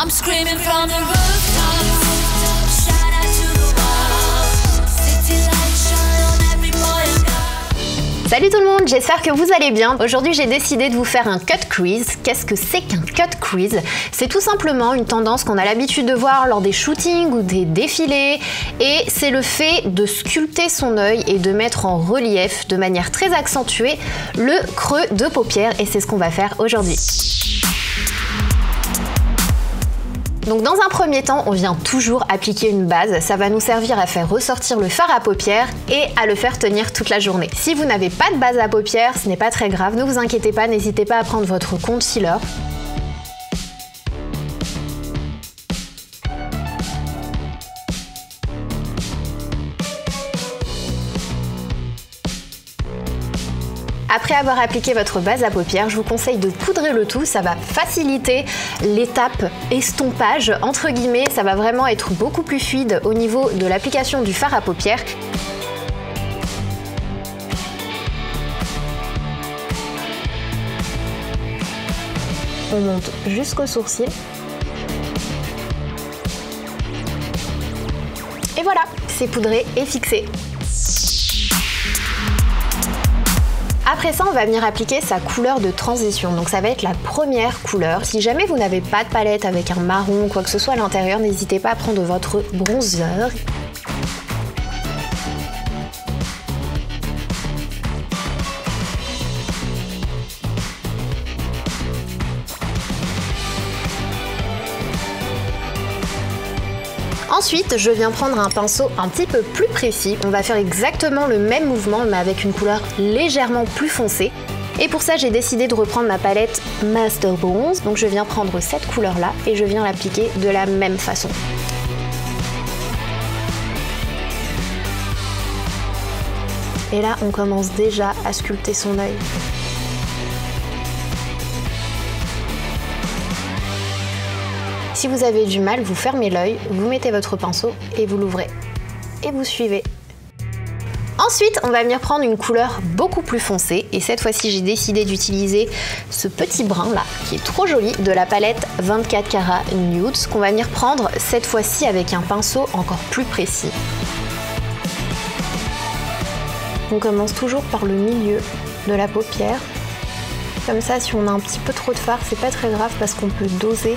I'm screaming from the rooftops. Shout out to the world. City lights shine on every boy and girl. Salut tout le monde, j'espère que vous allez bien. Aujourd'hui j'ai décidé de vous faire un cut crease. Qu'est-ce que c'est qu'un cut crease? C'est tout simplement une tendance qu'on a l'habitude de voir lors des shootings ou des défilés, et c'est le fait de sculpter son œil et de mettre en relief de manière très accentuée le creux de paupière, et c'est ce qu'on va faire aujourd'hui. Donc dans un premier temps, on vient toujours appliquer une base. Ça va nous servir à faire ressortir le fard à paupières et à le faire tenir toute la journée. Si vous n'avez pas de base à paupières, ce n'est pas très grave, ne vous inquiétez pas, n'hésitez pas à prendre votre concealer. Après avoir appliqué votre base à paupières, je vous conseille de poudrer le tout, ça va faciliter l'étape estompage, entre guillemets, ça va vraiment être beaucoup plus fluide au niveau de l'application du fard à paupières. On monte jusqu'au sourcil. Et voilà, c'est poudré et fixé. Après ça, on va venir appliquer sa couleur de transition. Donc ça va être la première couleur. Si jamais vous n'avez pas de palette avec un marron ou quoi que ce soit à l'intérieur, n'hésitez pas à prendre votre bronzer. Ensuite, je viens prendre un pinceau un petit peu plus précis. On va faire exactement le même mouvement, mais avec une couleur légèrement plus foncée. Et pour ça, j'ai décidé de reprendre ma palette Master Bronze. Donc je viens prendre cette couleur-là et je viens l'appliquer de la même façon. Et là, on commence déjà à sculpter son œil. Si vous avez du mal, vous fermez l'œil, vous mettez votre pinceau et vous l'ouvrez. Et vous suivez. Ensuite, on va venir prendre une couleur beaucoup plus foncée. Et cette fois-ci, j'ai décidé d'utiliser ce petit brun là, qui est trop joli, de la palette 24 carats Nude, qu'on va venir prendre cette fois-ci avec un pinceau encore plus précis. On commence toujours par le milieu de la paupière. Comme ça, si on a un petit peu trop de fard, c'est pas très grave parce qu'on peut doser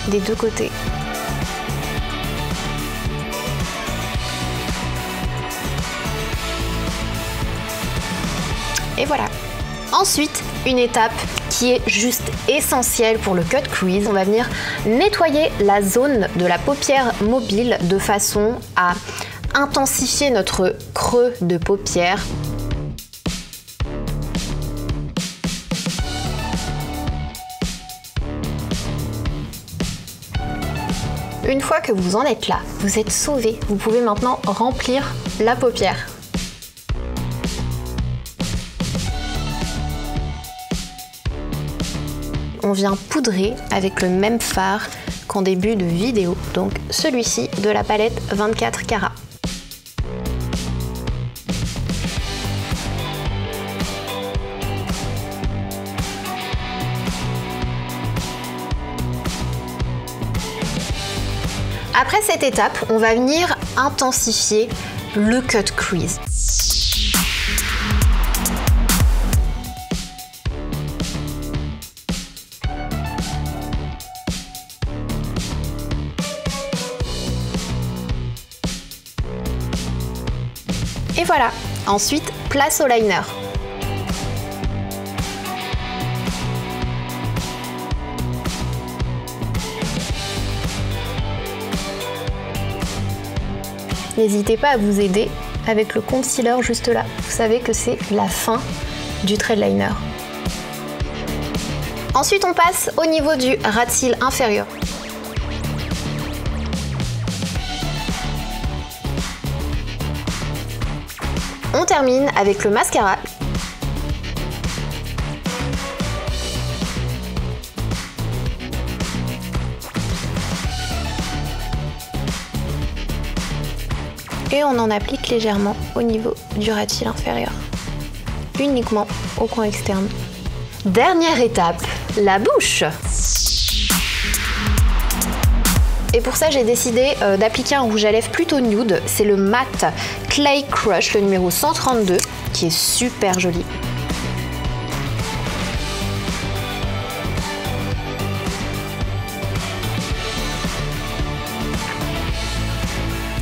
des deux côtés. Et voilà. Ensuite, une étape qui est juste essentielle pour le cut crease. On va venir nettoyer la zone de la paupière mobile de façon à intensifier notre creux de paupière. Une fois que vous en êtes là, vous êtes sauvé. Vous pouvez maintenant remplir la paupière. On vient poudrer avec le même fard qu'en début de vidéo, donc celui-ci de la palette 24 carats. Après cette étape, on va venir intensifier le cut crease. Et voilà, ensuite place au liner. N'hésitez pas à vous aider avec le concealer juste là. Vous savez que c'est la fin du trait de liner. Ensuite, on passe au niveau du ras de cils inférieur. On termine avec le mascara. Et on en applique légèrement au niveau du ras de cils inférieur, uniquement au coin externe. Dernière étape, la bouche. Et pour ça, j'ai décidé d'appliquer un rouge à lèvres plutôt nude. C'est le Matte Clay Crush, le numéro 132, qui est super joli.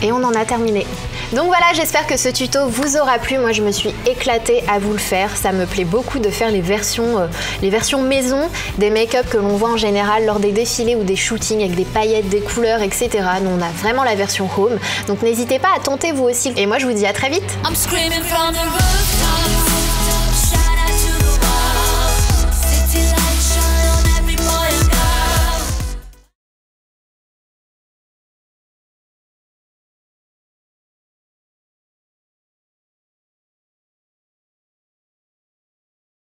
Et on en a terminé. Donc voilà, j'espère que ce tuto vous aura plu. Moi, je me suis éclatée à vous le faire. Ça me plaît beaucoup de faire les versions maison des make-up que l'on voit en général lors des défilés ou des shootings avec des paillettes, des couleurs, etc. Nous, on a vraiment la version home. Donc n'hésitez pas à tenter vous aussi. Et moi, je vous dis à très vite. I'm screaming from the roof.